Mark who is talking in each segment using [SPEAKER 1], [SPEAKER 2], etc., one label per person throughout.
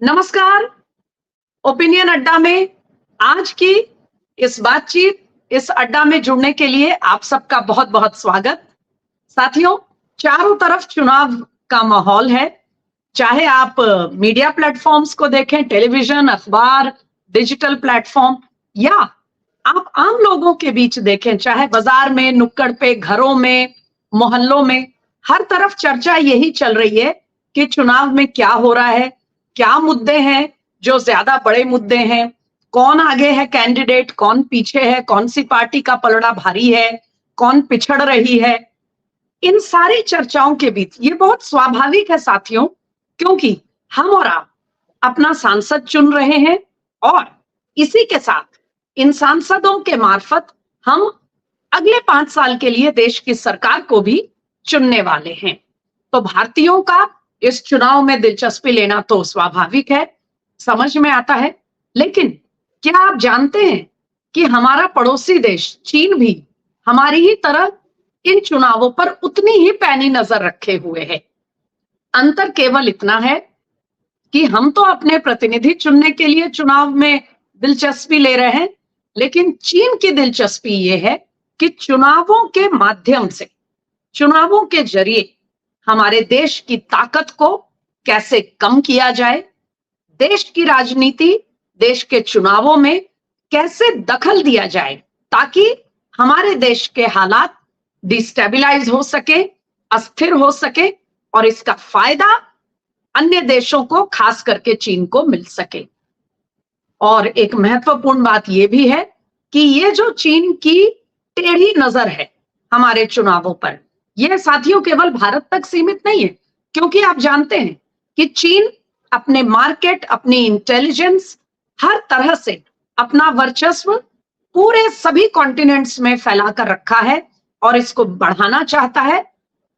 [SPEAKER 1] नमस्कार। ओपिनियन अड्डा में आज की इस बातचीत, इस अड्डा में जुड़ने के लिए आप सबका बहुत बहुत स्वागत। साथियों, चारों तरफ चुनाव का माहौल है। चाहे आप मीडिया प्लेटफॉर्म्स को देखें, टेलीविजन, अखबार, डिजिटल प्लेटफॉर्म, या आप आम लोगों के बीच देखें, चाहे बाजार में, नुक्कड़ पे, घरों में, मोहल्लों में, हर तरफ चर्चा यही चल रही है कि चुनाव में क्या हो रहा है, क्या मुद्दे हैं जो ज्यादा बड़े मुद्दे हैं, कौन आगे है कैंडिडेट, कौन पीछे है, कौन सी पार्टी का पलड़ा भारी है, कौन पिछड़ रही है। इन सारी चर्चाओं के बीच ये बहुत स्वाभाविक है साथियों, क्योंकि हम और आप अपना सांसद चुन रहे हैं और इसी के साथ इन सांसदों के मार्फत हम अगले 5 साल के लिए देश की सरकार को भी चुनने वाले हैं। तो भारतीयों का इस चुनाव में दिलचस्पी लेना तो स्वाभाविक है, समझ में आता है। लेकिन क्या आप जानते हैं कि हमारा पड़ोसी देश चीन भी हमारी ही तरह इन चुनावों पर उतनी ही पैनी नजर रखे हुए है। अंतर केवल इतना है कि हम तो अपने प्रतिनिधि चुनने के लिए चुनाव में दिलचस्पी ले रहे हैं, लेकिन चीन की दिलचस्पी यह है कि चुनावों के माध्यम से, चुनावों के जरिए हमारे देश की ताकत को कैसे कम किया जाए, देश की राजनीति, देश के चुनावों में कैसे दखल दिया जाए, ताकि हमारे देश के हालात डिस्टेबलाइज हो सके, अस्थिर हो सके और इसका फायदा अन्य देशों को, खास करके चीन को, मिल सके। और एक महत्वपूर्ण बात यह भी है कि ये जो चीन की टेढ़ी नजर है हमारे चुनावों पर, यह साथियों केवल भारत तक सीमित नहीं है, क्योंकि आप जानते हैं कि चीन अपने मार्केट, अपनी इंटेलिजेंस, हर तरह से अपना वर्चस्व पूरे सभी कॉन्टिनेंट्स में फैलाकर रखा है और इसको बढ़ाना चाहता है।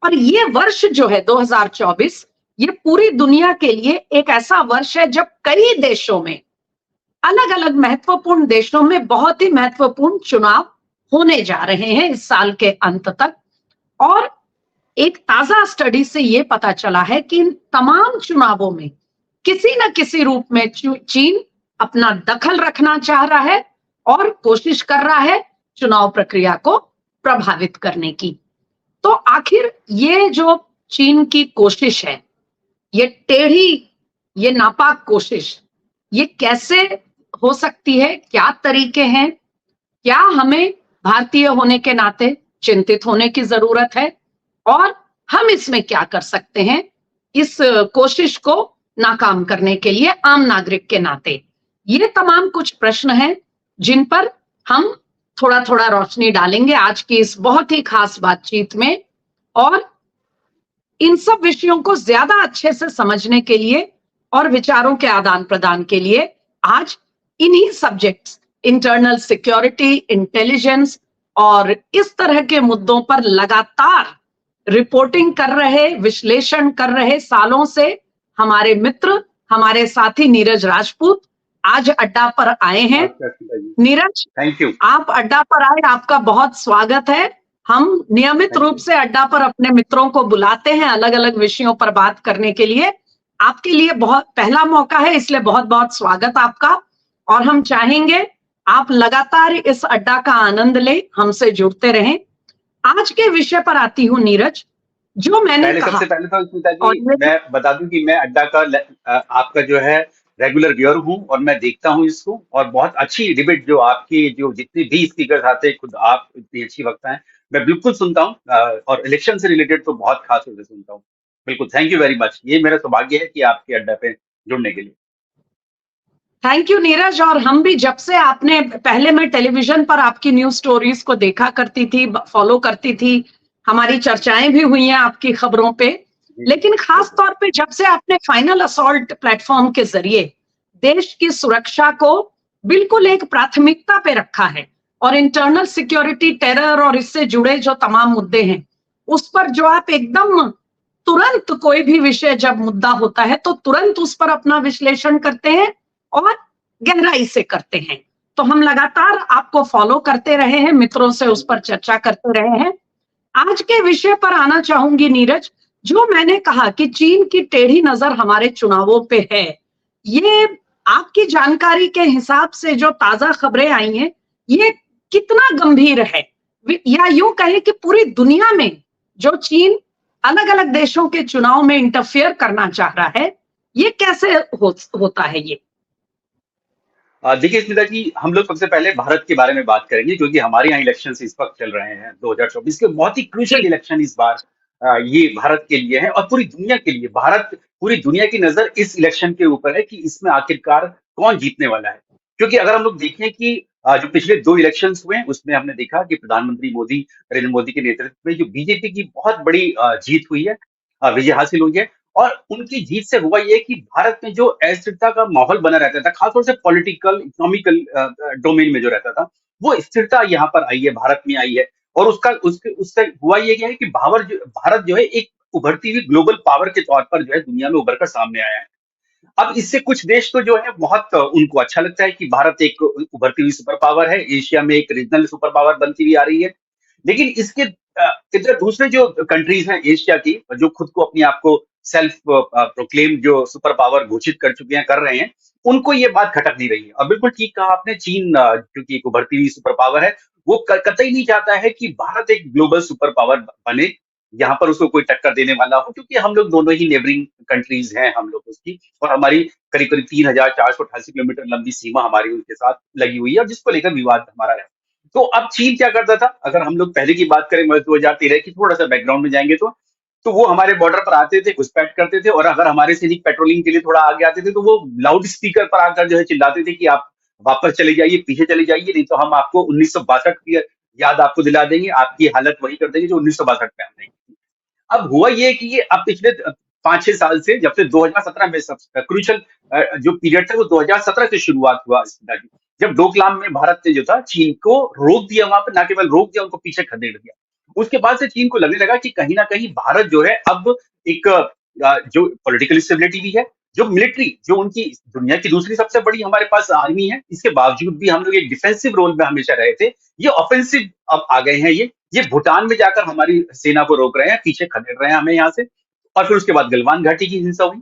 [SPEAKER 1] और ये वर्ष जो है 2024, ये पूरी दुनिया के लिए एक ऐसा वर्ष है जब कई देशों में, अलग अलग महत्वपूर्ण देशों में बहुत ही महत्वपूर्ण चुनाव होने जा रहे हैं इस साल के अंत तक। और एक ताजा स्टडी से यह पता चला है कि इन तमाम चुनावों में किसी न किसी रूप में चीन अपना दखल रखना चाह रहा है और कोशिश कर रहा है चुनाव प्रक्रिया को प्रभावित करने की। तो आखिर ये जो चीन की कोशिश है, ये टेढ़ी, ये नापाक कोशिश, ये कैसे हो सकती है, क्या तरीके हैं, क्या हमें भारतीय होने के नाते चिंतित होने की जरूरत है और हम इसमें क्या कर सकते हैं इस कोशिश को नाकाम करने के लिए आम नागरिक के नाते। ये तमाम कुछ प्रश्न हैं जिन पर हम थोड़ा थोड़ा रोशनी डालेंगे आज की इस बहुत ही खास बातचीत में। और इन सब विषयों को ज्यादा अच्छे से समझने के लिए और विचारों के आदान प्रदान के लिए आज इन्हीं सब्जेक्ट्स, इंटरनल सिक्योरिटी, इंटेलिजेंस और इस तरह के मुद्दों पर लगातार रिपोर्टिंग कर रहे, विश्लेषण कर रहे सालों से हमारे मित्र, हमारे साथी नीरज राजपूत आज अड्डा पर आए हैं। Neeraj,
[SPEAKER 2] thank you.
[SPEAKER 1] आप अड्डा पर आए, आपका बहुत स्वागत है। हम नियमित रूप से अड्डा पर अपने मित्रों को बुलाते हैं अलग अलग विषयों पर बात करने के लिए। आपके लिए बहुत पहला मौका है, इसलिए बहुत बहुत स्वागत आपका। और हम चाहेंगे आप लगातार इस अड्डा का आनंद लें, हमसे जुड़ते रहें। आज के विषय पर आती हूँ नीरज, जो मैंने कहा।
[SPEAKER 2] सबसे पहले तो स्मिता जी, मैं बता दूं कि मैं अड्डा का आपका जो है रेगुलर व्यूअर हूं और मैं देखता हूं इसको, और बहुत अच्छी डिबेट जो आपकी, जो जितने भी स्पीकर आते हैं, खुद आप इतनी अच्छी वक्ता है, मैं बिल्कुल सुनता हूं और इलेक्शन से रिलेटेड तो बहुत खास तौर से सुनता हूं। बिल्कुल, थैंक यू वेरी मच। ये मेरा सौभाग्य है कि आपके अड्डा पे जुड़ने के लिए।
[SPEAKER 1] Thank you Neeraj. और हम भी, जब से आपने, पहले मैं टेलीविजन पर आपकी न्यूज स्टोरीज को देखा करती थी, फॉलो करती थी, हमारी चर्चाएं भी हुई हैं आपकी खबरों पे, लेकिन खास तौर पे जब से आपने फाइनल असॉल्ट प्लेटफॉर्म के जरिए देश की सुरक्षा को बिल्कुल एक प्राथमिकता पे रखा है और इंटरनल सिक्योरिटी, टेरर और इससे जुड़े जो तमाम मुद्दे हैं उस पर जो आप एकदम तुरंत, कोई भी विषय जब मुद्दा होता है तो तुरंत उस पर अपना विश्लेषण करते हैं और गहराई से करते हैं। तो हम लगातार आपको फॉलो करते रहे हैं, मित्रों से उस पर चर्चा करते रहे हैं। आज के विषय पर आना चाहूंगी नीरज, जो मैंने कहा कि चीन की टेढ़ी नजर हमारे चुनावों पे है, ये आपकी जानकारी के हिसाब से जो ताजा खबरें आई हैं, ये कितना गंभीर है? या यूं कहें कि पूरी दुनिया में जो चीन अलग अलग देशों के चुनाव में इंटरफेयर करना चाह रहा है, ये कैसे होता है ये?
[SPEAKER 2] देखिए स्मिता जी, हम लोग सबसे पहले भारत के बारे में बात करेंगे क्योंकि हमारे यहाँ इलेक्शन इस वक्त चल रहे हैं 2024 के, बहुत ही क्रूशियल
[SPEAKER 1] जी।
[SPEAKER 2] इलेक्शन इस बार ये भारत के लिए है और पूरी दुनिया के लिए। पूरी दुनिया की नजर इस इलेक्शन के ऊपर है कि इसमें आखिरकार कौन जीतने वाला है। क्योंकि अगर हम लोग देखें कि जो पिछले 2 इलेक्शंस हुए उसमें हमने देखा कि प्रधानमंत्री नरेंद्र मोदी के नेतृत्व में जो बीजेपी की बहुत बड़ी जीत हुई है, विजय हासिल हुई है। और उनकी जीत से हुआ ये कि भारत में जो अस्थिरता का माहौल बना रहता था, खासतौर से पॉलिटिकल, इकोनॉमिकल डोमेन में जो रहता था, वो स्थिरता यहाँ पर आई है, भारत में आई है। और उससे हुआ ये क्या है कि भारत जो है एक उभरती हुई ग्लोबल पावर के तौर पर जो है दुनिया में उभर कर सामने आया है। अब इससे कुछ देश तो जो है बहुत उनको अच्छा लगता है कि भारत एक उभरती हुई सुपर पावर है, एशिया में एक रीजनल सुपर पावर बनती हुई आ रही है। लेकिन इसके इधर दूसरे जो कंट्रीज हैं एशिया की, जो खुद को अपने आप को सेल्फ प्रोक्लेम जो सुपर पावर घोषित कर चुके हैं, कर रहे हैं, उनको ये बात खटक नहीं रही है। और बिल्कुल ठीक कहा आपने, चीन क्योंकि एक उभरती हुई सुपर पावर है, वो कतई नहीं चाहता है कि भारत एक ग्लोबल सुपर पावर बने, यहाँ पर उसको कोई टक्कर देने वाला हो, क्योंकि हम लोग दोनों ही नेबरिंग कंट्रीज हैं हम लोग उसकी। और हमारी करीब करीब 3,488 किलोमीटर लंबी सीमा हमारी उनके साथ लगी हुई है, और जिसको लेकर विवाद हमारा है। तो अब चीन क्या करता था, अगर हम लोग पहले की बात करें, 2013 की थोड़ा सा बैकग्राउंड में जाएंगे तो वो हमारे बॉर्डर पर आते थे, घुसपैठ करते थे, और अगर हमारे सैनिक पेट्रोलिंग के लिए थोड़ा आगे आते थे तो वो लाउड स्पीकर पर आकर जो है चिल्लाते थे कि आप वापस चले जाइए, पीछे चले जाइए, नहीं तो हम आपको 1962 की याद आपको दिला देंगे, आपकी हालत वही कर देंगे जो 1962 में हमने की थी। अब हुआ ये कि ये अब पिछले 5-6 साल से, जब से 2017 में सब क्रूशियल जो पीरियड था वो 2017 से शुरुआत हुआ इसका, जब डोकलाम में भारत ने जो था चीन को रोक दिया, वहां पर ना केवल रोक दिया, उनको पीछे खदेड़ दिया। उसके बाद से चीन को लगने लगा कि कहीं ना कहीं भारत जो है अब एक जो पॉलिटिकल स्टेबिलिटी भी है, जो मिलिट्री, जो उनकी दुनिया की दूसरी सबसे बड़ी हमारे पास आर्मी है, इसके बावजूद भी हम लोग एक डिफेंसिव रोल में हमेशा रहे थे, ये ऑफेंसिव अब आ गए हैं। ये भूटान में जाकर हमारी सेना को रोक रहे हैं, पीछे खदेड़ रहे हैं हमें यहाँ से। और फिर उसके बाद गलवान घाटी की हिंसा हुई,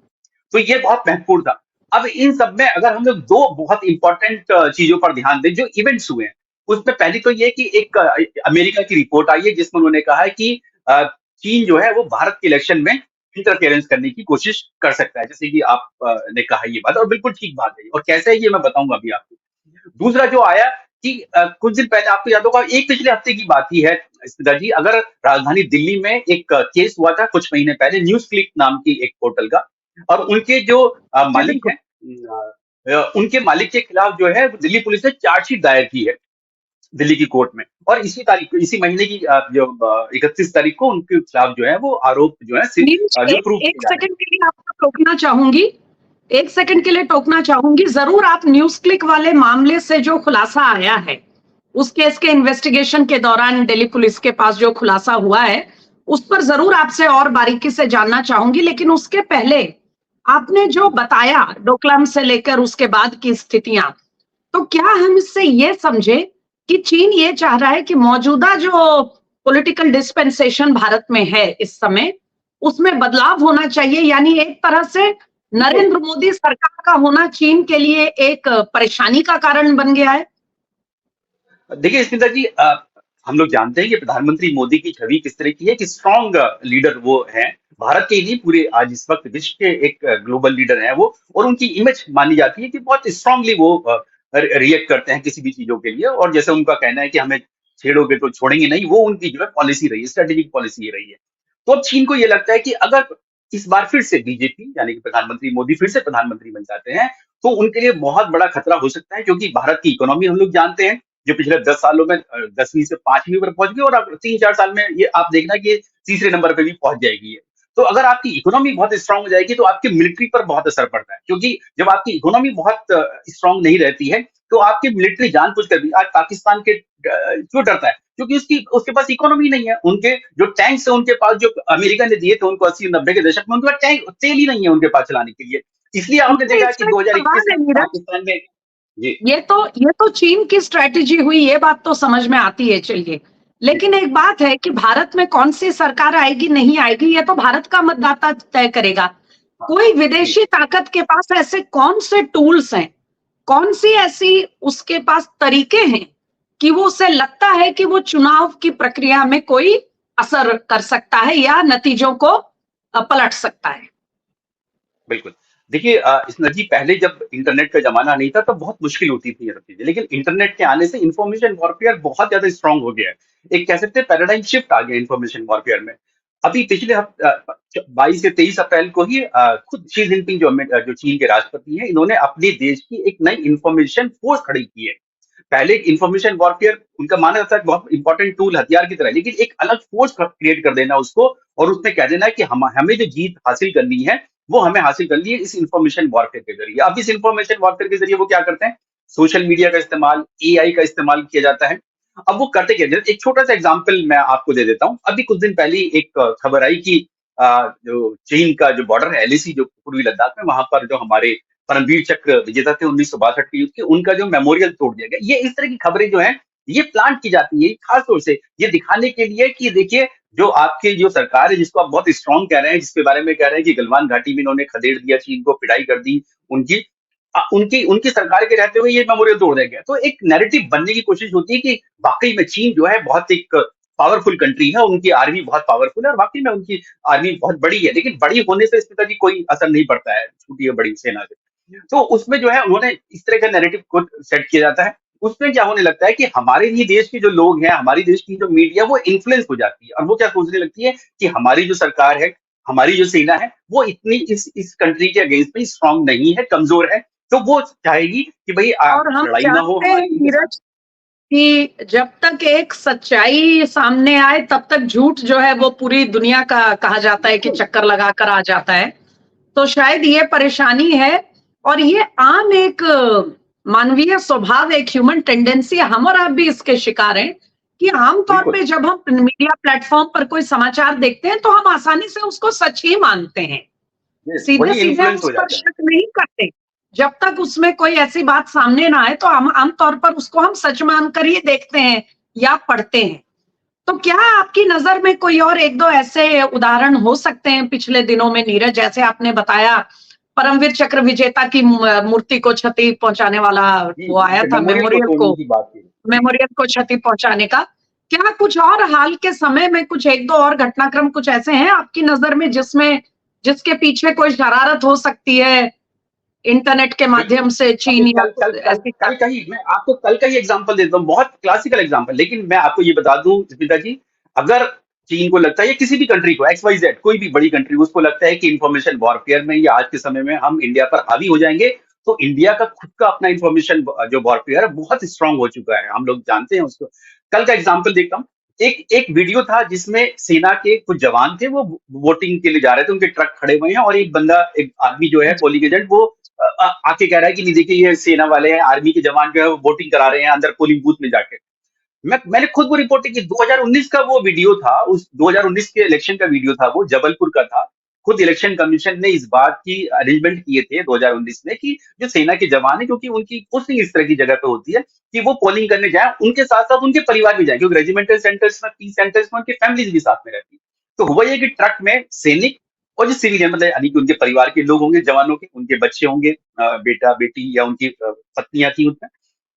[SPEAKER 2] तो ये बहुत महत्वपूर्ण था। अब इन सब में अगर हम लोग 2 बहुत इंपॉर्टेंट चीजों पर ध्यान दें जो इवेंट्स हुए हैं, उसमें पहली तो ये कि एक अमेरिका की रिपोर्ट आई है जिसमें उन्होंने कहा है कि चीन जो है वो भारत के इलेक्शन में इंटरफेरेंस करने की कोशिश कर सकता है, जैसे कि आप ने कहा ये बात, और बिल्कुल ठीक बात है। और कैसे है ये मैं बताऊंगा अभी आपको। दूसरा जो आया कि कुछ दिन पहले आपको याद होगा, एक पिछले हफ्ते की बात ही है स्मिता जी, अगर राजधानी दिल्ली में एक केस हुआ था कुछ महीने पहले, न्यूज क्लिक नाम की एक पोर्टल का, और उनके जो
[SPEAKER 1] जी
[SPEAKER 2] मालिक
[SPEAKER 1] बिल्कुल।
[SPEAKER 2] हैं, उनके मालिक के खिलाफ जो है दिल्ली पुलिस ने चार्जशीट दायर की है दिल्ली की कोर्ट में। और इसी महीने की जो 31 तारीख को उनके खिलाफ जो है वो आरोप जो है
[SPEAKER 1] नीरज,
[SPEAKER 2] जो
[SPEAKER 1] एक
[SPEAKER 2] प्रूव किए
[SPEAKER 1] एक
[SPEAKER 2] जा रहे हैं।
[SPEAKER 1] सेकंड के लिए आपको टोकना चाहूंगी। 1 सेकंड के लिए टोकना चाहूंगी। जरूर आप न्यूज क्लिक वाले मामले से जो खुलासा आया है, उस केस के इन्वेस्टिगेशन के दौरान दिल्ली पुलिस के पास जो खुलासा हुआ है, उस पर जरूर आपसे और बारीकी से जानना चाहूंगी। लेकिन उसके पहले आपने जो बताया डोकलाम से लेकर उसके बाद की स्थितियां, तो क्या हम इससे ये समझे कि चीन ये चाह रहा है कि मौजूदा जो पॉलिटिकल डिस्पेंसेशन भारत में है इस समय, उसमें बदलाव होना चाहिए? यानी एक तरह से
[SPEAKER 2] बिल्कुल।
[SPEAKER 1] नरेंद्र मोदी सरकार का होना चीन के लिए एक परेशानी का कारण बन गया है?
[SPEAKER 2] देखिए स्मिता जी, हम लोग जानते हैं कि प्रधानमंत्री मोदी की छवि किस तरह की है, कि स्ट्रॉन्ग लीडर वो हैं, भारत के ही नहीं पूरे आज इस वक्त विश्व के एक ग्लोबल लीडर हैं वो। और उनकी इमेज मानी जाती है कि बहुत स्ट्रांगली वो रिएक्ट करते हैं किसी भी चीजों के लिए, और जैसे उनका कहना है कि हमें छेड़ोगे तो छोड़ेंगे नहीं, वो उनकी जो है पॉलिसी रही है, स्ट्रेटेजिक पॉलिसी रही है। तो अब चीन को ये लगता है कि अगर इस बार फिर से बीजेपी यानी कि प्रधानमंत्री मोदी फिर से प्रधानमंत्री बन जाते हैं, तो उनके लिए बहुत बड़ा खतरा हो सकता है, क्योंकि भारत की इकोनॉमी हम लोग जानते हैं, जो पिछले 10 सालों में 10वीं से 5वीं पर पहुंच गई, और अब 3-4 साल में ये आप देखना कि ये तीसरे नंबर पे भी पहुंच जाएगी ये। तो अगर आपकी इकोनॉमी बहुत स्ट्रांग हो जाएगी तो आपके मिलिट्री पर बहुत असर पड़ता है, क्योंकि जब आपकी इकोनॉमी बहुत स्ट्रांग नहीं रहती है तो आपकी मिलिट्री जानबूझकर भी, आज पाकिस्तान के क्यों डरता है, क्योंकि उसके पास इकोनॉमी नहीं है। उनके जो टैंक्स है उनके पास, जो अमेरिका ने दिए थे उनको 80-90 के दशक में, उनके पास टैंक तेल ही नहीं है उनके पास चलाने के लिए। इसलिए आपने
[SPEAKER 1] मुझे
[SPEAKER 2] देखा कि
[SPEAKER 1] इसमें एक
[SPEAKER 2] 2021
[SPEAKER 1] सवाल
[SPEAKER 2] में
[SPEAKER 1] है नीरज।
[SPEAKER 2] पाकिस्तान में। जी।
[SPEAKER 1] ये तो चीन की स्ट्रेटेजी हुई, ये बात तो समझ में आती है, चलिए।
[SPEAKER 2] जी।
[SPEAKER 1] लेकिन एक बात है कि भारत में कौन सी सरकार आएगी नहीं आएगी, ये तो भारत का मतदाता तय करेगा। कोई विदेशी ताकत के पास ऐसे कौन से टूल्स हैं, कौन सी ऐसी उसके पास तरीके हैं कि वो उसे लगता है कि वो चुनाव की प्रक्रिया में कोई असर कर सकता है या नतीजों को पलट सकता है?
[SPEAKER 2] बिल्कुल। देखिए इसमें जी पहले जब इंटरनेट का ज़माना नहीं था तब बहुत मुश्किल होती थी ये सब चीज़ें। लेकिन इंटरनेट के आने से इन्फॉर्मेशन वॉरफेयर बहुत ज़्यादा स्ट्रॉन्ग हो गया है। एक कह सकते हैं पैराडाइम शिफ्ट आ गया इन्फॉर्मेशन वॉरफेयर में। अभी पिछले 22 से 23 अप्रैल को ही खुद शी जिनपिंग जो चीन के राष्ट्रपति हैं, इन्होंने अपने देश की एक नई इन्फॉर्मेशन फोर्स खड़ी की है। पहले इन्फॉर्मेशन वॉरफेयर उनका माना जाता है बहुत इंपॉर्टेंट टूल हथियार की तरह, लेकिन एक अलग फोर्स क्रिएट कर देना उसको और उसमें कह देना है कि हमें जो जीत हासिल करनी है वो हमें हासिल करनी है इस इन्फॉर्मेशन वॉरफेयर के जरिए। अब इस इन्फॉर्मेशन वॉरफेयर के जरिए वो क्या करते हैं, सोशल मीडिया का इस्तेमाल, एआई का इस्तेमाल किया जाता है। अब वो करते क्या, एक छोटा सा एग्जाम्पल मैं आपको दे देता हूँ। अभी कुछ दिन पहले ही एक खबर आई कि जो चीन का जो बॉर्डर है एलएसी जो पूर्वी लद्दाख में, वहां पर जो हमारे परमवीर चक्र विजेता थे 1962 के युद्ध के, उनका जो मेमोरियल तोड़ दिया गया। ये इस तरह की खबरें जो है ये प्लांट की जाती है खास तौर से ये दिखाने के लिए कि देखिए जो आपकी जो सरकार है जिसको आप बहुत स्ट्रांग कह रहे हैं, जिसके बारे में कह रहे हैं कि गलवान घाटी में इन्होंने खदेड़ दिया, चीन को पिटाई कर दी, उनकी उनकी उनकी सरकार के रहते हुए ये मेमोरियल तोड़ दिया गया। तो एक नैरेटिव बनने की कोशिश होती है कि वाकई में चीन जो है बहुत एक पावरफुल कंट्री है, उनकी आर्मी बहुत पावरफुल है और वाकई में उनकी आर्मी बहुत बड़ी है, लेकिन बड़ी होने से इसमें कभी कोई असर नहीं पड़ता है छोटी या बड़ी सेना से। तो उसमें जो है उन्होंने इस तरह का नैरेटिव को सेट किया जाता है। उसमें क्या होने लगता है कि हमारे ही देश के जो लोग हैं, हमारी देश की जो मीडिया वो इन्फ्लुएंस हो जाती है और वो क्या सोचने लगती है कि हमारी जो सरकार है, हमारी जो सेना है वो इतनी इस कंट्री के अगेंस्ट में स्ट्रांग नहीं है, कमजोर है। तो वो चाहेगी कि भाई
[SPEAKER 1] और हम
[SPEAKER 2] लड़ाई ना हो
[SPEAKER 1] जानते हैं
[SPEAKER 2] हमारी उनके साथ।
[SPEAKER 1] नीरज कि जब तक एक सच्चाई सामने आए तब तक झूठ जो है वो पूरी दुनिया का कहा जाता है कि
[SPEAKER 2] बिल्कुल
[SPEAKER 1] चक्कर लगाकर आ जाता है। तो शायद ये परेशानी है और ये आम एक मानवीय स्वभाव, एक ह्यूमन टेंडेंसी, हम और आप भी इसके शिकार हैं कि आमतौर
[SPEAKER 2] बिल्कुल।
[SPEAKER 1] पे जब हम मीडिया प्लेटफॉर्म पर कोई समाचार देखते हैं तो हम आसानी से उसको सच ही मानते हैं,
[SPEAKER 2] यस,
[SPEAKER 1] सीधे
[SPEAKER 2] वही
[SPEAKER 1] सीधे
[SPEAKER 2] इन्फ्लुएंस
[SPEAKER 1] उस
[SPEAKER 2] हो
[SPEAKER 1] पर
[SPEAKER 2] जाता है।
[SPEAKER 1] शक नहीं करते। जब तक उसमें कोई ऐसी बात सामने ना आए तो हम आमतौर पर उसको हम सच मानकर ही देखते हैं या पढ़ते हैं। तो क्या आपकी नजर में कोई और एक दो ऐसे उदाहरण हो सकते हैं पिछले दिनों में नीरज, जैसे आपने बताया परमवीर चक्र विजेता की मूर्ति को क्षति पहुंचाने वाला
[SPEAKER 2] जी,
[SPEAKER 1] वो आया
[SPEAKER 2] जैसे
[SPEAKER 1] था,
[SPEAKER 2] मेमोरियल को तोड़ने की बात की। जी,
[SPEAKER 1] मेमोरियल को क्षति पहुंचाने का। क्या कुछ और हाल के समय में कुछ एक दो और घटनाक्रम कुछ ऐसे हैं आपकी नजर में जिसमें जिसके पीछे कोई शरारत हो सकती है इंटरनेट के
[SPEAKER 2] बिल्कुल।
[SPEAKER 1] माध्यम से,
[SPEAKER 2] अभी
[SPEAKER 1] चीन या
[SPEAKER 2] कल कल कल
[SPEAKER 1] ऐसी?
[SPEAKER 2] कल का ही मैं आपको कल का ही एग्जांपल देता हूँ, बहुत क्लासिकल एग्जांपल। लेकिन मैं आपको ये बता दूं स्मिता जी, अगर चीन को लगता है या किसी भी कंट्री को एक्स वाई जेड कोई भी बड़ी कंट्री उसको लगता है कि इंफॉर्मेशन वॉरफेयर में या आज के समय में हम इंडिया पर हावी हो जाएंगे, तो इंडिया का खुद का अपना इंफॉर्मेशन जो वॉरफेयर है बहुत स्ट्रांग हो चुका है, हम लोग जानते हैं उसको। कल का एग्जाम्पल देखता हूँ। एक एक वीडियो था जिसमें सेना के कुछ जवान थे, वो वोटिंग के लिए जा रहे थे, उनके ट्रक खड़े हुए हैं और एक बंदा, एक आदमी जो है पोलिंग एजेंट, वो आके कह रहा है कि नहीं देखिए ये सेना वाले हैं, आर्मी के जवान जो है वो वोटिंग करा रहे हैं अंदर पोलिंग बूथ में जाके। मैंने खुद वो रिपोर्टिंग की, 2019 का वो वीडियो था, उस 2019 के इलेक्शन का वीडियो था, वो जबलपुर का था। खुद इलेक्शन कमीशन ने इस बात की अरेंजमेंट किए थे 2019 में कि जो सेना के जवान है, क्योंकि उनकी पोस्टिंग इस तरह की जगह पे होती है कि वो पोलिंग करने जाए, उनके साथ साथ उनके परिवार भी जाए, क्योंकि रेजिमेंटल सेंटर्स में, पीस सेंटर्स में उनकी फैमिलीज भी साथ में रहती है। तो हुआ ये कि ट्रक में सैनिक और जो सिविलियन, मतलब यानी कि उनके परिवार के लोग होंगे, जवानों के उनके बच्चे होंगे, बेटा बेटी या उनकी पत्नियां थी उनमें,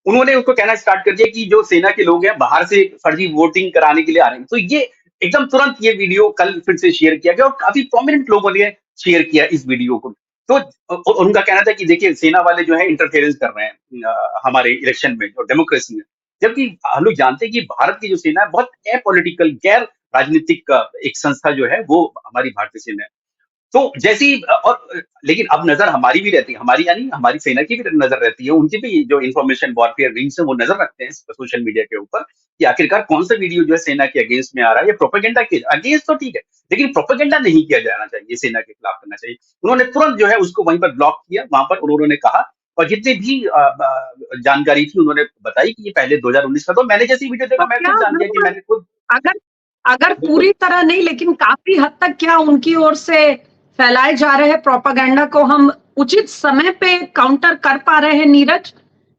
[SPEAKER 2] उन्होंने उसको कहना स्टार्ट कर दिया कि जो सेना के लोग हैं बाहर से फर्जी वोटिंग कराने के लिए आ रहे हैं। तो ये एकदम तुरंत ये वीडियो कल फिर से शेयर किया गया और काफी प्रोमिनेंट लोगों ने शेयर किया इस वीडियो को। तो उनका कहना था कि देखिए सेना वाले जो है इंटरफेरेंस कर रहे हैं हमारे इलेक्शन में और डेमोक्रेसी में, जबकि हम लोग जानते हैं कि भारत की जो सेना है बहुत अपॉलिटिकल, गैर राजनीतिक एक संस्था जो है वो हमारी भारतीय सेना है। तो जैसी लेकिन अब नजर हमारी भी रहती है, हमारी यानी हमारी सेना की भी नजर रहती है, उनकी भी जो इन्फॉर्मेशन वॉरफेयर विंग्स है वो नजर रखते हैं सोशल मीडिया के ऊपर कि आखिरकार कौन सा वीडियो जो है सेना के अगेंस्ट में आ रहा है या प्रोपेगेंडा के अगेंस्ट, तो ठीक है, लेकिन प्रोपेगेंडा नहीं किया जाना चाहिए, सेना के खिलाफ करना चाहिए। उन्होंने तुरंत जो है उसको वहीं पर ब्लॉक किया, वहां पर उन्होंने कहा और जितनी भी जानकारी थी उन्होंने बताई कि ये पहले 2019 का। तो मैंने जैसी वीडियो देखा
[SPEAKER 1] तो
[SPEAKER 2] मैं
[SPEAKER 1] क्या
[SPEAKER 2] खुद जान गया कि
[SPEAKER 1] हम
[SPEAKER 2] मैंने खुद।
[SPEAKER 1] अगर अगर
[SPEAKER 2] बिल्कुल।
[SPEAKER 1] पूरी तरह नहीं लेकिन काफी हद तक क्या उनकी ओर से फैलाए जा रहे प्रोपेगेंडा को हम उचित समय पे काउंटर कर पा रहे हैं नीरज?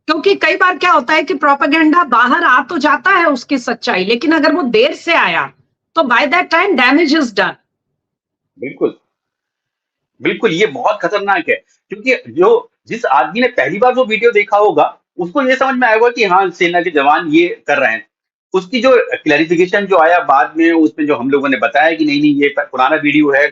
[SPEAKER 1] क्योंकि कई बार क्या होता है कि प्रोपेगेंडा बाहर आ तो जाता है उसकी सच्चाई, लेकिन अगर वो देर से आया तो by that time damage is done.
[SPEAKER 2] बिल्कुल। बिल्कुल, ये बहुत खतरनाक है, क्योंकि जिस आदमी ने पहली बार वो वीडियो देखा होगा, उसको ये समझ में आएगा कि हाँ, सेना के जवान ये कर रहे हैं। उसकी जो क्लैरिफिकेशन जो आया बाद में, उसमें जो हम लोगों ने बताया कि नहीं, नहीं, ये पुराना वीडियो है,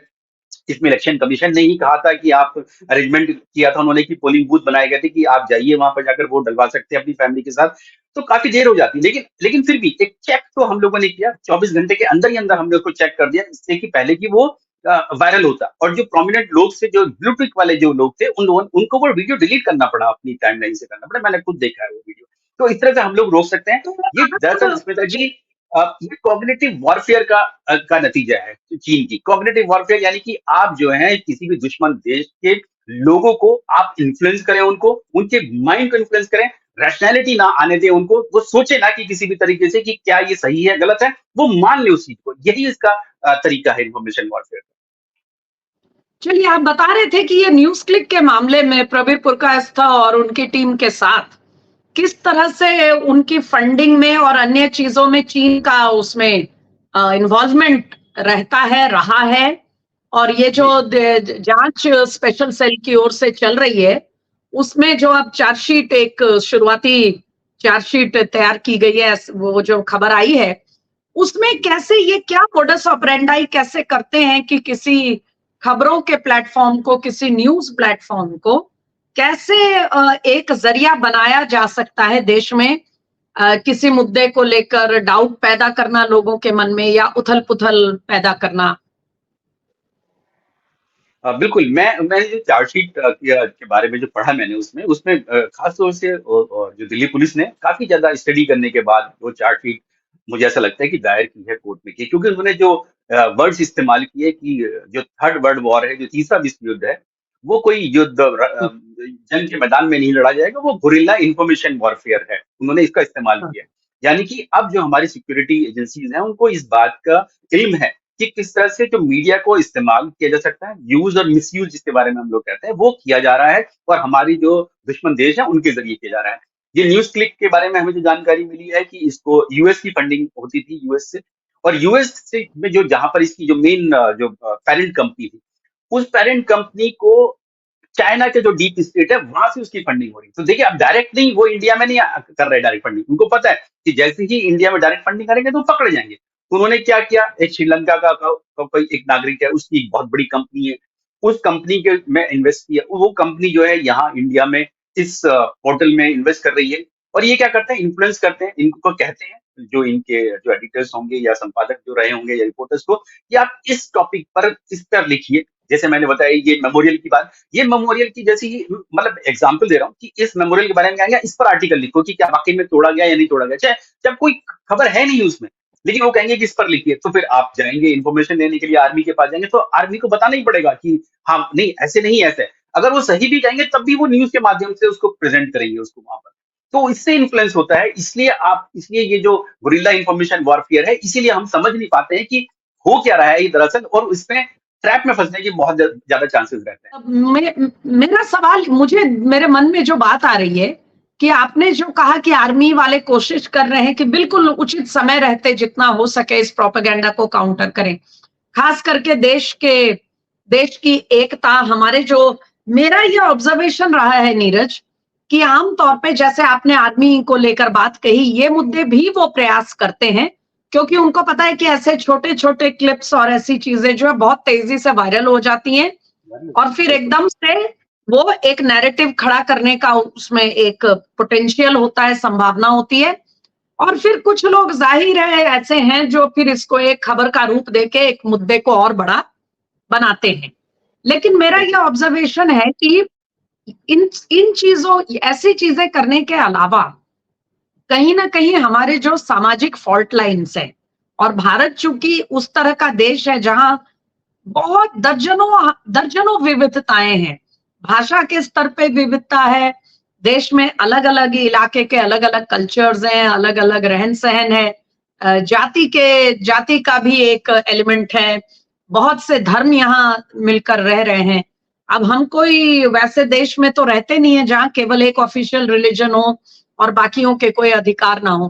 [SPEAKER 2] इसमें इलेक्शन कमीशन ने ही कहा था कि आप अरेंजमेंट किया था उन्होंने कि पोलिंग बूथ बनाए गए थे कि आप जाइए वहां पर जाकर वोट डलवा सकते हैं अपनी फैमिली के साथ। तो काफी देर हो जाती है, लेकिन लेकिन फिर भी एक चेक तो हम लोगों ने किया, 24 घंटे के अंदर ही अंदर हमने उसको चेक कर दिया, इससे कि पहले की वो वायरल होता। और जो प्रोमिनेंट लोग से, जो ब्लू टिक वाले जो लोग थे, उनको वो वीडियो डिलीट करना पड़ा, अपनी टाइमलाइन से करना पड़ा। मैंने खुद देखा है वो वीडियो। तो इस तरह से हम लोग रोक सकते हैं।
[SPEAKER 1] तो
[SPEAKER 2] ये दरअसल
[SPEAKER 1] आप
[SPEAKER 2] स्मिता जी, ये कॉग्निटिव वॉरफेयर का नतीजा है चीन की। कॉग्निटिव वॉरफेयर यानी कि आप जो है किसी भी दुश्मन देश के लोगों को आप इन्फ्लुएंस करें, उनको, उनके माइंड को इन्फ्लुएंस करें, रैशनैलिटी ना आने दें उनको, वो सोचे ना कि किसी भी तरीके से कि क्या ये सही है गलत है, वो मान ले उस चीज को। यही इसका तरीका है इन्फॉर्मेशन वॉरफेयर।
[SPEAKER 1] चलिए, आप बता रहे थे कि ये न्यूज क्लिक के मामले में प्रवीर पुरकायस्थ और उनकी टीम के साथ किस तरह से उनकी फंडिंग में और अन्य चीजों में चीन का उसमें इन्वॉल्वमेंट रहता है, रहा है। और ये जो
[SPEAKER 2] जी।
[SPEAKER 1] जांच स्पेशल सेल की ओर से चल रही है, उसमें जो अब चार्जशीट, एक शुरुआती चार्जशीट तैयार की गई है, वो जो खबर आई है, उसमें कैसे ये क्या मोडस ऑपरेंडाई कैसे करते हैं कि किसी खबरों के प्लेटफॉर्म को, किसी न्यूज प्लेटफॉर्म को कैसे एक जरिया बनाया जा सकता है देश में किसी मुद्दे को लेकर डाउट पैदा करना लोगों के मन में या उथल-पुथल पैदा करना।
[SPEAKER 2] बिल्कुल, मैंने जो चार्जशीट के बारे में जो पढ़ा मैंने, उसमें खास तौर से जो दिल्ली पुलिस ने काफ़ी ज़्यादा स्टडी करने के बाद वो चार्जशीट, मुझे ऐसा लगता है कि दायर की है कोर्ट में की, क्योंकि उन्होंने जो वर्ड्स इस्तेमाल किए कि जो थर्ड वर्ल्ड वॉर है, जो तीसरा विश्व युद्ध है, वो कोई युद्ध जंग के मैदान में नहीं लड़ा जाएगा, वो गुरिल्ला इन्फॉर्मेशन वॉरफेयर है। उन्होंने इसका इस्तेमाल
[SPEAKER 1] हाँ,
[SPEAKER 2] किया। यानी कि अब जो हमारी सिक्योरिटी एजेंसीज़ हैं, उनको इस बात का इल्म है कि किस तरह से जो मीडिया को इस्तेमाल किया जा सकता है, यूज और मिसयूज जिसके बारे में हम लोग कहते हैं, वो किया जा रहा है, और हमारी जो दुश्मन देश है उनके जरिए किया जा रहा है। ये न्यूज क्लिक के बारे में हमें जो जानकारी मिली है कि इसको यूएस की फंडिंग होती थी, यूएस से। और यूएस से में जो, जहां पर इसकी जो मेन जो पेरेंट कंपनी थी, उस पेरेंट कंपनी को चाइना के जो डीप स्टेट है वहां से उसकी फंडिंग हो रही है। तो देखिए, अब डायरेक्ट नहीं, वो इंडिया में नहीं कर रहे डायरेक्ट फंडिंग। उनको पता है कि जैसे ही इंडिया में डायरेक्ट फंडिंग करेंगे तो पकड़े जाएंगे। तो उन्होंने क्या किया, एक श्रीलंका का कोई एक नागरिक है, उसकी एक बहुत बड़ी कंपनी है, उस कंपनी के में इन्वेस्ट किया। वो कंपनी जो है यहाँ इंडिया में इस पोर्टल में इन्वेस्ट कर रही है। और ये क्या करते हैं, इन्फ्लुएंस करते हैं, इनको कहते हैं, जो इनके जो एडिटर्स होंगे या संपादक जो रहे होंगे या रिपोर्टर्स को, कि आप इस टॉपिक पर इस पर लिखिए। जैसे मैंने बताया ये मेमोरियल की बात, ये मेमोरियल की जैसी ही, मतलब एग्जांपल दे रहा हूँ कि इस मेमोरियल के बारे में कहेंगे, इस पर आर्टिकल लिखो कि क्या वाकई में तोड़ा गया या नहीं तोड़ा गया। चाहे जब कोई खबर है नहीं उसमें, लेकिन वो कहेंगे कि इस पर लिखिए, तो फिर आप जाएंगे इन्फॉर्मेशन लेने के लिए आर्मी के पास जाएंगे, तो आर्मी को बताना ही पड़ेगा कि हाँ, नहीं, ऐसे नहीं, ऐसे है। अगर वो सही भी कहेंगे तब भी वो न्यूज के माध्यम से उसको प्रेजेंट करेंगे उसको वहां पर। तो इससे इन्फ्लुएंस होता है। इसलिए ये जो गुरिल्ला इंफॉर्मेशन वॉरफेयर है, इसीलिए हम समझ नहीं पाते हैं कि हो क्या रहा है ये दरअसल, और इसमें ट्रैप में फंसने के बहुत ज्यादा चांसेस रहते हैं।
[SPEAKER 1] अब मेरा सवाल, मुझे मेरे मन में जो बात आ रही है कि आपने जो कहा कि आर्मी वाले कोशिश कर रहे हैं कि बिल्कुल उचित समय रहते जितना हो सके इस प्रोपेगेंडा को काउंटर करें, खास करके देश की एकता, हमारे जो, मेरा ये ऑब्जर्वेशन रहा है नीरज, कि आम तौर पे जैसे आपने आर्मी को लेकर बात कही, ये मुद्दे भी वो प्रयास करते हैं क्योंकि उनको पता है कि ऐसे छोटे छोटे क्लिप्स और ऐसी चीजें जो है बहुत तेजी से वायरल हो जाती हैं और फिर
[SPEAKER 2] बिल्कुल।
[SPEAKER 1] एकदम से वो एक नैरेटिव खड़ा करने का उसमें एक पोटेंशियल होता है, संभावना होती है। और फिर कुछ लोग जाहिर है ऐसे हैं जो फिर इसको एक खबर का रूप देके एक मुद्दे को और बड़ा बनाते हैं। लेकिन मेरा ये
[SPEAKER 2] बिल्कुल।
[SPEAKER 1] ऑब्जर्वेशन है कि इन इन चीजों, ऐसी चीजें करने के अलावा कहीं ना कहीं हमारे जो सामाजिक फॉल्ट लाइन्स है, और भारत चूंकि उस तरह का देश है जहां बहुत दर्जनों दर्जनों विविधताएं हैं, भाषा के स्तर पे विविधता है, देश में अलग अलग इलाके के अलग अलग कल्चर्स हैं, अलग अलग रहन सहन है, जाति का भी एक एलिमेंट है, बहुत से धर्म यहाँ मिलकर रह रहे हैं। अब हम कोई वैसे देश में तो रहते नहीं है जहाँ केवल एक ऑफिशियल रिलीजन हो और बाकियों के कोई अधिकार ना हो।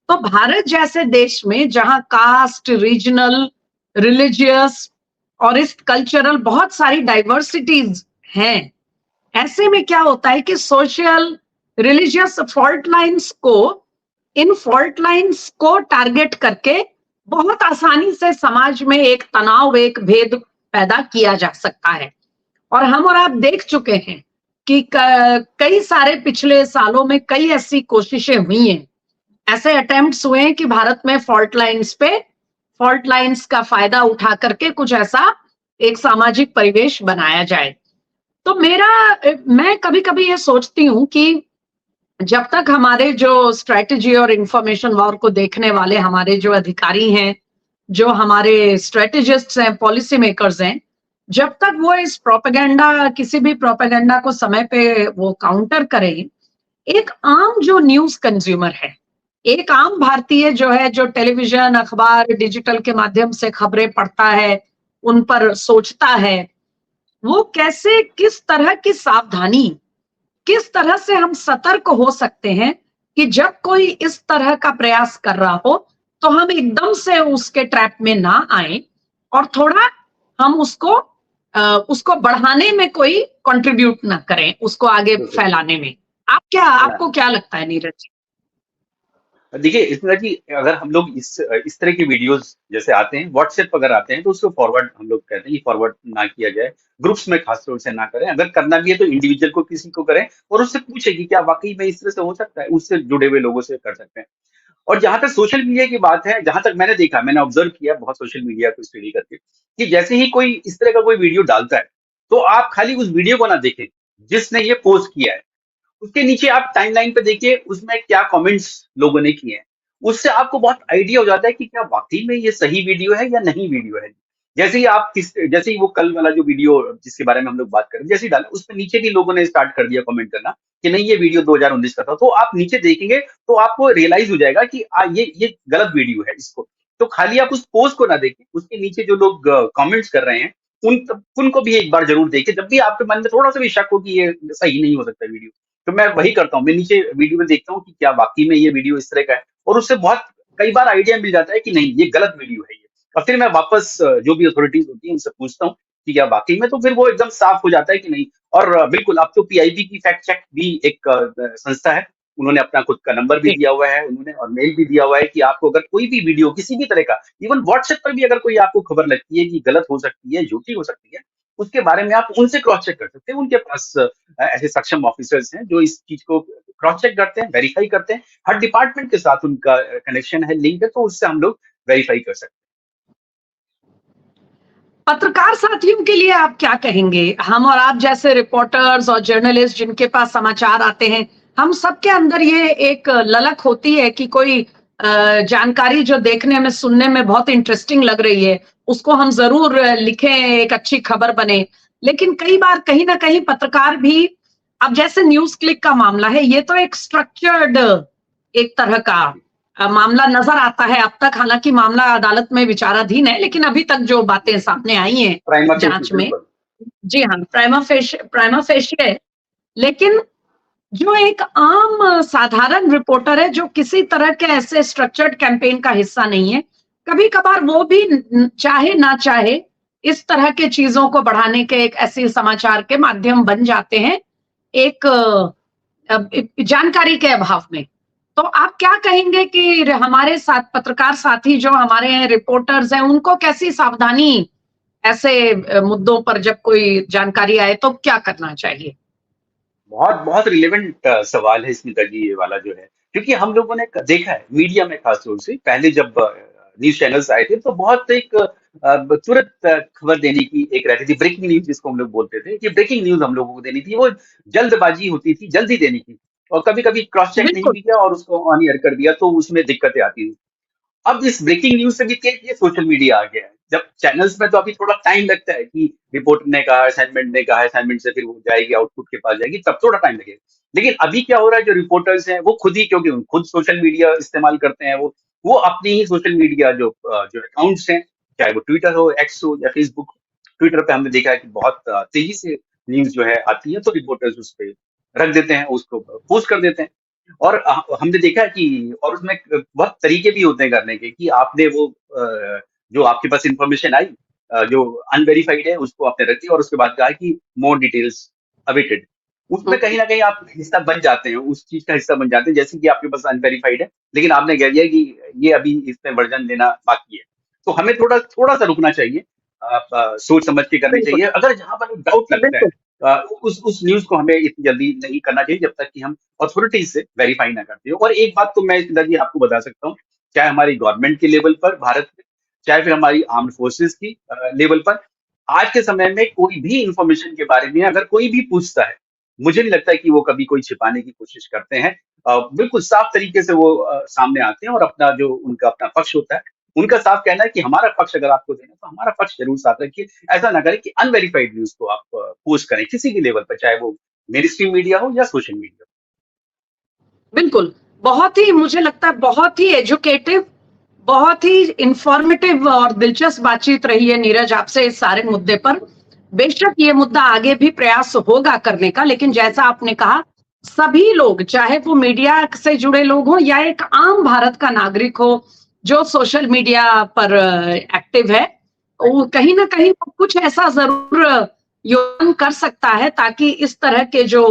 [SPEAKER 1] तो भारत जैसे देश में जहाँ कास्ट, रीजनल, रिलीजियस और इस कल्चरल बहुत सारी डाइवर्सिटीज हैं। ऐसे में क्या होता है कि सोशल रिलीजियस फॉल्ट लाइंस को, इन फॉल्ट लाइंस को टारगेट करके बहुत आसानी से समाज में एक तनाव, एक भेद पैदा किया जा सकता है। और हम और आप देख चुके हैं कि कई सारे पिछले सालों में कई ऐसी कोशिशें हुई हैं, ऐसे अटेम्प्ट्स हुए हैं कि भारत में फॉल्ट लाइंस का फायदा उठा करके कुछ ऐसा एक सामाजिक परिवेश बनाया जाए। तो मैं कभी कभी ये सोचती हूँ कि जब तक हमारे जो स्ट्रेटेजी और इंफॉर्मेशन वॉर को देखने वाले हमारे जो अधिकारी हैं, जो हमारे स्ट्रेटेजिस्ट्स हैं, पॉलिसी मेकर्स हैं, जब तक वो इस प्रोपेगेंडा, किसी भी प्रोपेगेंडा को समय पे वो काउंटर करें, एक आम जो न्यूज कंज्यूमर है, एक आम भारतीय जो है, जो टेलीविजन, अखबार, डिजिटल के माध्यम से खबरें पढ़ता है, उन पर सोचता है, वो कैसे, किस तरह की सावधानी, किस तरह से हम सतर्क हो सकते हैं कि जब कोई इस तरह का प्रयास कर रहा हो तो हम एकदम से उसके ट्रैप में ना आए और थोड़ा हम उसको बढ़ाने में कोई कंट्रीब्यूट ना करें, उसको आगे फैलाने में। आपको क्या लगता है नीरज जी?
[SPEAKER 2] देखिए इसमें कि अगर हम लोग इस तरह की वीडियोस जैसे आते हैं व्हाट्सएप अगर आते हैं तो उसको फॉरवर्ड हम लोग कहते हैं कि फॉरवर्ड ना किया जाए, ग्रुप्स में खास तौर से ना करें। अगर करना भी है तो इंडिविजुअल को किसी को करें और उससे पूछे कि क्या वाकई में इस तरह से हो सकता है, उससे जुड़े हुए लोगों से कर सकते हैं। और जहां तक सोशल मीडिया की बात है, जहां तक मैंने देखा, मैंने ऑब्जर्व किया बहुत सोशल मीडिया को स्टडी करके कि जैसे ही कोई इस तरह का कोई वीडियो डालता है तो आप खाली उस वीडियो को ना देखें जिसने ये पोस्ट किया है, उसके नीचे आप टाइमलाइन पे देखिए उसमें क्या कमेंट्स लोगों ने किए हैं। उससे आपको बहुत आइडिया हो जाता है कि क्या वाकई में ये सही वीडियो है या नहीं वीडियो है। जैसे ही वो कल वाला जो वीडियो जिसके बारे में हम लोग बात करें, जैसे ही डाला उसमें नीचे भी लोगों ने स्टार्ट कर दिया कमेंट करना कि नहीं ये वीडियो 2019 का था। तो आप नीचे देखेंगे तो आपको रियलाइज हो जाएगा कि ये गलत वीडियो है। इसको तो खाली आप उस पोस्ट को ना देखें, उसके नीचे जो लोग कमेंट्स कर रहे हैं उनको भी एक बार जरूर देखें। जब भी आपके मन में थोड़ा सा भी शक हो कि ये सही नहीं हो सकता वीडियो, तो मैं वही करता हूँ, मैं नीचे वीडियो में देखता हूँ कि क्या वाकई में ये वीडियो इस तरह का है, और उससे बहुत कई बार आइडिया मिल जाता है कि नहीं ये गलत वीडियो है ये। और फिर मैं वापस जो भी अथॉरिटीज होती है उनसे पूछता हूँ कि क्या वाकई में, तो फिर वो एकदम साफ हो जाता है कि नहीं। और बिल्कुल अब तो पीआईबी की फैक्ट चेक भी एक संस्था है, उन्होंने अपना खुद का नंबर भी दिया हुआ है उन्होंने, और मेल भी दिया हुआ है कि आपको अगर कोई भी वीडियो किसी भी तरह का, इवन व्हाट्सएप पर भी अगर कोई आपको खबर लगती है कि गलत हो सकती है, झूठी हो सकती है, उसके बारे में आप उनसे क्रॉस चेक कर सकते हैं। उनके पास ऐसे सक्षम ऑफिसर्स हैं जो इस चीज को क्रॉस चेक करते हैं, वेरीफाई करते हैं। हर डिपार्टमेंट के साथ उनका कनेक्शन है, लिंक है, तो उससे हम लोग वेरीफाई कर सकते
[SPEAKER 1] पत्रकार साथियों के लिए आप क्या कहेंगे? हम और आप जैसे रिपोर्टर्स और जर्नलिस्ट जिनके पास समाचार आते हैं, हम सबके अंदर ये एक ललक होती है कि कोई जानकारी जो देखने में, सुनने में बहुत इंटरेस्टिंग लग रही है, उसको हम जरूर लिखें, एक अच्छी खबर बने। लेकिन कई बार कहीं ना कहीं पत्रकार भी, अब जैसे न्यूज क्लिक का मामला है, ये तो एक स्ट्रक्चर्ड एक तरह का मामला नजर आता है अब तक। हालांकि मामला अदालत में विचाराधीन है, लेकिन अभी तक जो बातें सामने आई हैं
[SPEAKER 2] हैं।
[SPEAKER 1] जांच में, जी हाँ, प्राइमा फेशिये है। लेकिन जो एक आम साधारण रिपोर्टर है जो किसी तरह के ऐसे स्ट्रक्चर्ड कैंपेन का हिस्सा नहीं है, कभी कभार वो भी चाहे ना चाहे इस तरह के चीजों को बढ़ाने के एक ऐसे समाचार के माध्यम बन जाते हैं, एक जानकारी के अभाव में। तो आप क्या कहेंगे कि हमारे साथ पत्रकार साथी जो हमारे हैं, रिपोर्टर्स हैं, उनको कैसी सावधानी ऐसे मुद्दों पर जब कोई जानकारी आए तो क्या करना चाहिए?
[SPEAKER 2] बहुत बहुत रिलेवेंट सवाल है स्मिता जी ये वाला जो है, क्योंकि हम लोगों ने देखा है मीडिया में खास तौर से पहले जब न्यूज चैनल्स आए थे तो बहुत एक तुरंत खबर देने की एक रहती थी, ब्रेकिंग न्यूज जिसको हम लोग बोलते थे कि ब्रेकिंग न्यूज हम लोगों को देनी थी, वो जल्दबाजी होती थी, जल्दी देनी थी। और कभी कभी क्रॉस चेक नहीं
[SPEAKER 1] बिल्कुल।
[SPEAKER 2] भी किया और उसको ऑन एयर कर दिया तो उसमें दिक्कतें आती थी। अब इस ब्रेकिंग न्यूज से भी तेज ये सोशल मीडिया आ गया है। जब चैनल्स में तो अभी थोड़ा टाइम लगता है कि रिपोर्टर ने कहा, असाइनमेंट ने कहा, असाइनमेंट से फिर वो जाएगी आउटपुट के पास जाएगी, तब थोड़ा टाइम लगेगा। लेकिन अभी क्या हो रहा है, जो रिपोर्टर्स हैं वो खुद ही, क्योंकि खुद सोशल मीडिया इस्तेमाल करते हैं, वो अपनी ही सोशल मीडिया जो अकाउंट्स हैं, चाहे वो ट्विटर हो, एक्स हो या फेसबुक। ट्विटर पे हमने देखा है कि बहुत तेजी से न्यूज जो है आती है, तो रिपोर्टर्स उस पर रख देते हैं, उसको पोस्ट कर देते हैं। और हमने देखा है कि और उसमें बहुत तरीके भी होते हैं करने के, कि आपने जो आपके पास इंफॉर्मेशन आई जो अनवेरीफाइड है उसको आपने रख दिया और उसके बाद कहा कि मोर डिटेल्स अवेटेड। उसमें कहीं ना कहीं आप हिस्सा बन जाते हैं, उस चीज का हिस्सा बन जाते हैं, जैसे कि आपके पास अनवेरीफाइड है लेकिन आपने कह दिया कि ये अभी इसमें वर्जन लेना बाकी है। तो हमें थोड़ा थोड़ा सा रुकना चाहिए, सोच समझ के करनी
[SPEAKER 1] बिल्कुल
[SPEAKER 2] चाहिए। अगर जहां पर डाउट लगता है
[SPEAKER 1] बिल्कुल
[SPEAKER 2] उस न्यूज को हमें इतनी जल्दी नहीं करना चाहिए जब तक कि हम अथॉरिटीज से वेरीफाई ना करते हो। और एक बात तो मैं जी आपको बता सकता हूँ, चाहे हमारी गवर्नमेंट के लेवल पर भारत में, चाहे फिर हमारी आर्म्ड फोर्सेस की लेवल पर, आज के समय में कोई भी इंफॉर्मेशन के बारे में अगर कोई भी पूछता है, मुझे नहीं लगता है कि वो कभी कोई छिपाने की कोशिश करते हैं। बिल्कुल साफ तरीके से वो सामने आते हैं और अपना जो उनका अपना पक्ष होता है, उनका साफ कहना है कि हमारा पक्ष अगर आपको देना तो हमारा पक्ष जरूर साथ रखिए। ऐसा ना करें कि अनवेरीफाइड न्यूज को आप पोस्ट करें किसी भी लेवल पर, चाहे वो मेन स्ट्रीम मीडिया हो या सोशल मीडिया।
[SPEAKER 1] बिल्कुल। बहुत ही मुझे लगता है बहुत ही एजुकेटिव, बहुत ही इंफॉर्मेटिव और दिलचस्प बातचीत रही है नीरज आपसे इस सारे मुद्दे पर। बेशक ये मुद्दा आगे भी प्रयास होगा करने का, लेकिन जैसा आपने कहा सभी लोग, चाहे वो मीडिया से जुड़े लोग हों या एक आम भारत का नागरिक हो जो सोशल मीडिया पर एक्टिव है, वो कहीं ना कहीं वो कुछ ऐसा जरूर योगदान कर सकता है ताकि इस तरह के जो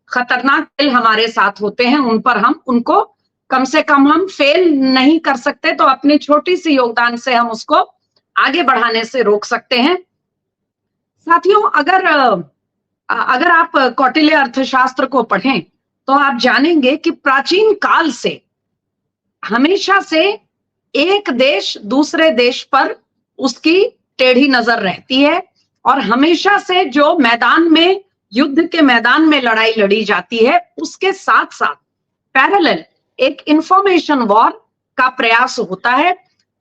[SPEAKER 1] खतरनाक खेल हमारे साथ होते हैं उन पर हम उनको कम से कम हम फेल नहीं कर सकते तो अपनी छोटी सी योगदान से हम उसको आगे बढ़ाने से रोक सकते हैं। साथियों, अगर आप कौटिल्य अर्थशास्त्र को पढ़ें तो आप जानेंगे कि प्राचीन काल से हमेशा से एक देश दूसरे देश पर उसकी टेढ़ी नजर रहती है और हमेशा से जो मैदान में युद्ध के मैदान में लड़ाई लड़ी जाती है उसके साथ साथ पैरेलल एक इंफॉर्मेशन वॉर का प्रयास होता है।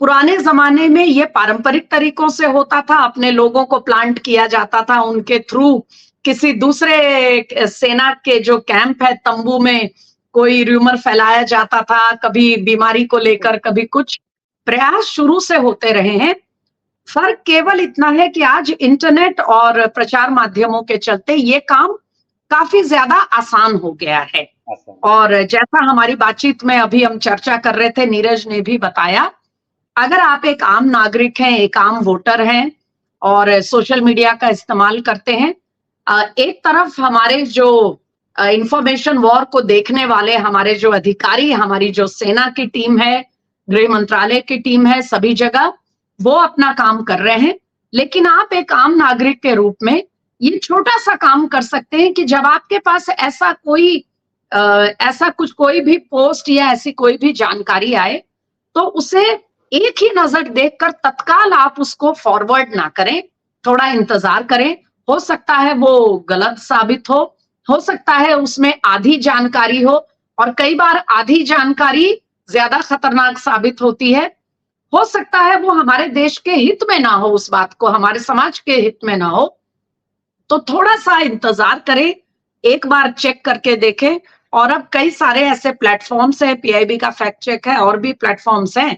[SPEAKER 1] पुराने जमाने में ये पारंपरिक तरीकों से होता था, अपने लोगों को प्लांट किया जाता था, उनके थ्रू किसी दूसरे सेना के जो कैंप है तंबू में कोई र्यूमर फैलाया जाता था, कभी बीमारी को लेकर, कभी कुछ प्रयास शुरू से होते रहे हैं। फर्क केवल इतना है कि आज इंटरनेट और प्रचार माध्यमों के चलते ये काम काफी ज्यादा आसान हो गया है। और जैसा हमारी बातचीत में अभी हम चर्चा कर रहे थे, नीरज ने भी बताया, अगर आप एक आम नागरिक हैं, एक आम वोटर हैं और सोशल मीडिया का इस्तेमाल करते हैं, एक तरफ हमारे जो इंफॉर्मेशन वॉर को देखने वाले हमारे जो अधिकारी, हमारी जो सेना की टीम है, गृह मंत्रालय की टीम है, सभी जगह वो अपना काम कर रहे हैं, लेकिन आप एक आम नागरिक के रूप में ये छोटा सा काम कर सकते हैं कि जब आपके पास ऐसा कुछ कोई भी पोस्ट या ऐसी कोई भी जानकारी आए तो उसे एक ही नजर देखकर तत्काल आप उसको फॉरवर्ड ना करें, थोड़ा इंतजार करें। हो सकता है वो गलत साबित हो सकता है उसमें आधी जानकारी हो, और कई बार आधी जानकारी ज्यादा खतरनाक साबित होती है। हो सकता है वो हमारे देश के हित में ना हो, उस बात को हमारे समाज के हित में ना हो, तो थोड़ा सा इंतजार करें, एक बार चेक करके देखें। और अब कई सारे ऐसे प्लेटफॉर्म्स हैं, पीआईबी का फैक्ट चेक है और भी प्लेटफॉर्म्स हैं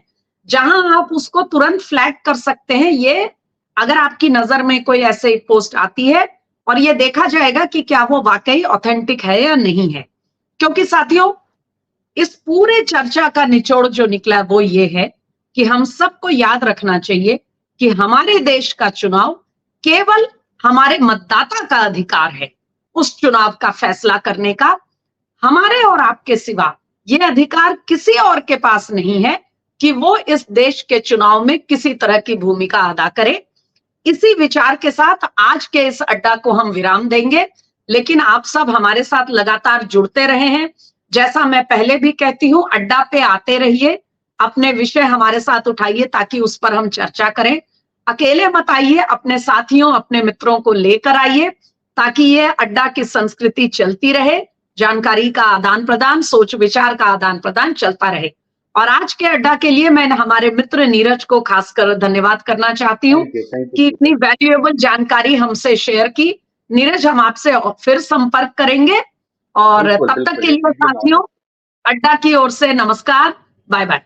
[SPEAKER 1] जहां आप उसको तुरंत फ्लैग कर सकते हैं। ये अगर आपकी नजर में कोई ऐसे पोस्ट आती है और ये देखा जाएगा कि क्या वो वाकई ऑथेंटिक है या नहीं है। क्योंकि साथियों, इस पूरे चर्चा का निचोड़ जो निकला वो ये है कि हम सबको याद रखना चाहिए कि हमारे देश का चुनाव केवल हमारे मतदाता का अधिकार है उस चुनाव का फैसला करने का। हमारे और आपके सिवा ये अधिकार किसी और के पास नहीं है कि वो इस देश के चुनाव में किसी तरह की भूमिका अदा करे। इसी विचार के साथ आज के इस अड्डा को हम विराम देंगे, लेकिन आप सब हमारे साथ लगातार जुड़ते रहे हैं। जैसा मैं पहले भी कहती हूं, अड्डा पे आते रहिए, अपने विषय हमारे साथ उठाइए ताकि उस पर हम चर्चा करें। अकेले मत आइए, अपने साथियों, अपने मित्रों को लेकर आइए ताकि ये अड्डा की संस्कृति चलती रहे, जानकारी का आदान प्रदान, सोच विचार का आदान प्रदान चलता रहे। और आज के अड्डा के लिए मैं हमारे मित्र नीरज को खासकर धन्यवाद करना चाहती हूँ कि इतनी वैल्यूएबल जानकारी हमसे शेयर की। नीरज, हम आपसे फिर संपर्क करेंगे और तब तक के लिए साथियों, अड्डा की ओर से नमस्कार, बाय बाय।